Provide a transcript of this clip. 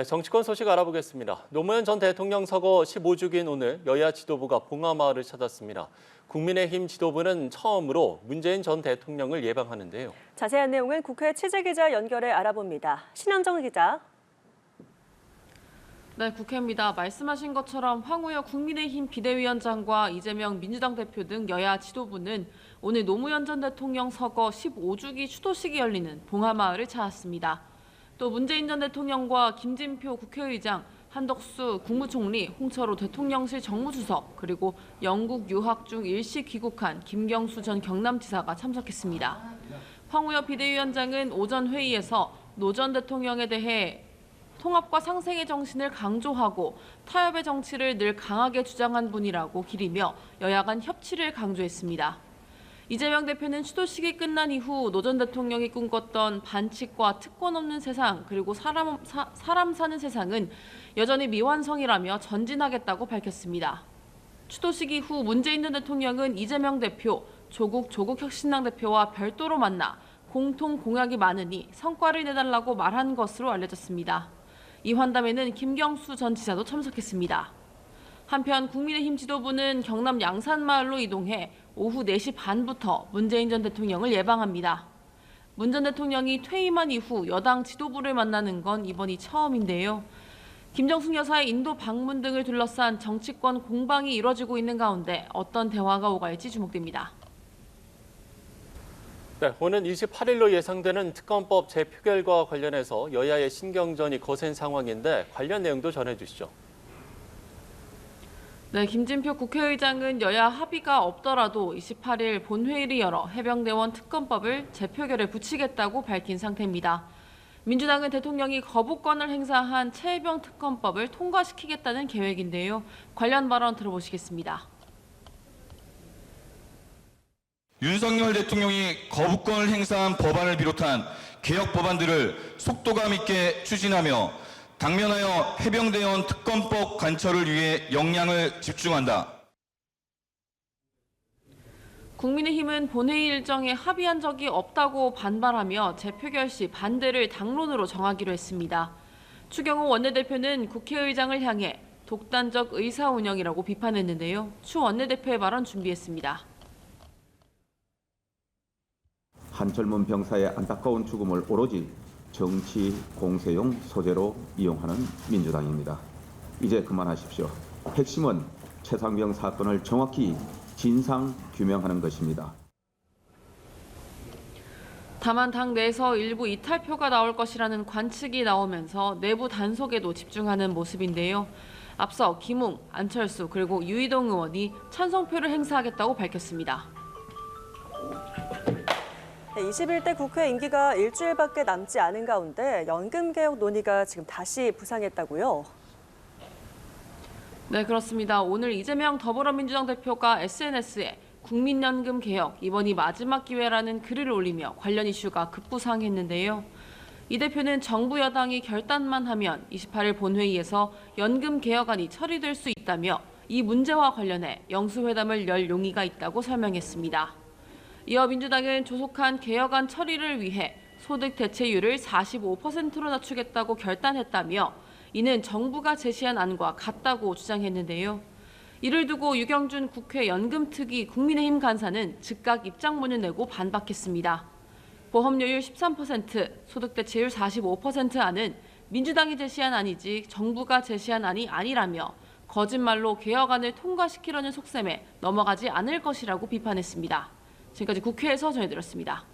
네, 정치권 소식 알아보겠습니다. 노무현 전 대통령 서거 15주기인 오늘 여야 지도부가 봉하마을을 찾았습니다. 국민의힘 지도부는 처음으로 문재인 전 대통령을 예방하는데요. 자세한 내용은 국회 취재기자 연결해 알아봅니다. 신현정 기자. 네, 국회입니다. 말씀하신 것처럼 황우여 국민의힘 비대위원장과 이재명 민주당 대표 등 여야 지도부는 오늘 노무현 전 대통령 서거 15주기 추도식이 열리는 봉하마을을 찾았습니다. 또 문재인 전 대통령과 김진표 국회의장, 한덕수 국무총리, 홍철호 대통령실 정무수석, 그리고 영국 유학 중 일시 귀국한 김경수 전 경남지사가 참석했습니다. 황우여 비대위원장은 오전 회의에서 노 전 대통령에 대해 통합과 상생의 정신을 강조하고 타협의 정치를 늘 강하게 주장한 분이라고 기리며 여야 간 협치를 강조했습니다. 이재명 대표는 추도식이 끝난 이후 노 전 대통령이 꿈꿨던 반칙과 특권 없는 세상 그리고 사람 사는 세상은 여전히 미완성이라며 전진하겠다고 밝혔습니다. 추도식 이후 문재인 전 대통령은 이재명 대표, 조국혁신당 대표와 별도로 만나 공통 공약이 많으니 성과를 내달라고 말한 것으로 알려졌습니다. 이 환담에는 김경수 전 지사도 참석했습니다. 한편 국민의힘 지도부는 경남 양산마을로 이동해 오후 4시 반부터 문재인 전 대통령을 예방합니다. 문 전 대통령이 퇴임한 이후 여당 지도부를 만나는 건 이번이 처음인데요. 김정숙 여사의 인도 방문 등을 둘러싼 정치권 공방이 이뤄지고 있는 가운데 어떤 대화가 오갈지 주목됩니다. 네, 오는 28일로 예상되는 특검법 재표결과 관련해서 여야의 신경전이 거센 상황인데 관련 내용도 전해주시죠. 네, 김진표 국회의장은 여야 합의가 없더라도 28일 본회의를 열어 해병대원 특검법을 재표결에 붙이겠다고 밝힌 상태입니다. 민주당은 대통령이 거부권을 행사한 최혜병 특검법을 통과시키겠다는 계획인데요. 관련 발언 들어보시겠습니다. 윤석열 대통령이 거부권을 행사한 법안을 비롯한 개혁 법안들을 속도감 있게 추진하며 당면하여 해병대원 특검법 관철을 위해 역량을 집중한다. 국민의힘은 본회의 일정에 합의한 적이 없다고 반발하며 재표결 시 반대를 당론으로 정하기로 했습니다. 추경호 원내대표는 국회의장을 향해 독단적 의사 운영이라고 비판했는데요. 추 원내대표의 발언 준비했습니다. 한 젊은 병사의 안타까운 죽음을 오로지 정치 공세용 소재로 이용하는 민주당입니다. 이제 그만하십시오. 핵심은 최상병 사건을 정확히 진상 규명하는 것입니다. 다만 당 내에서 일부 이탈표가 나올 것이라는 관측이 나오면서 내부 단속에도 집중하는 모습인데요. 앞서 김웅, 안철수 그리고 유이동 의원이 찬성표를 행사하겠다고 밝혔습니다. 21대 국회 임기가 일주일밖에 남지 않은 가운데 연금 개혁 논의가 지금 다시 부상했다고요? 네, 그렇습니다. 오늘 이재명 더불어민주당 대표가 SNS에 국민연금 개혁 이번이 마지막 기회라는 글을 올리며 관련 이슈가 급부상했는데요. 이 대표는 정부 여당이 결단만 하면 28일 본회의에서 연금 개혁안이 처리될 수 있다며 이 문제와 관련해 영수회담을 열 용의가 있다고 설명했습니다. 이어 민주당은 조속한 개혁안 처리를 위해 소득 대체율을 45%로 낮추겠다고 결단했다며 이는 정부가 제시한 안과 같다고 주장했는데요. 이를 두고 유경준 국회 연금특위 국민의힘 간사는 즉각 입장문을 내고 반박했습니다. 보험료율 13%, 소득 대체율 45% 안은 민주당이 제시한 안이지 정부가 제시한 안이 아니라며 거짓말로 개혁안을 통과시키려는 속셈에 넘어가지 않을 것이라고 비판했습니다. 지금까지 국회에서 전해드렸습니다.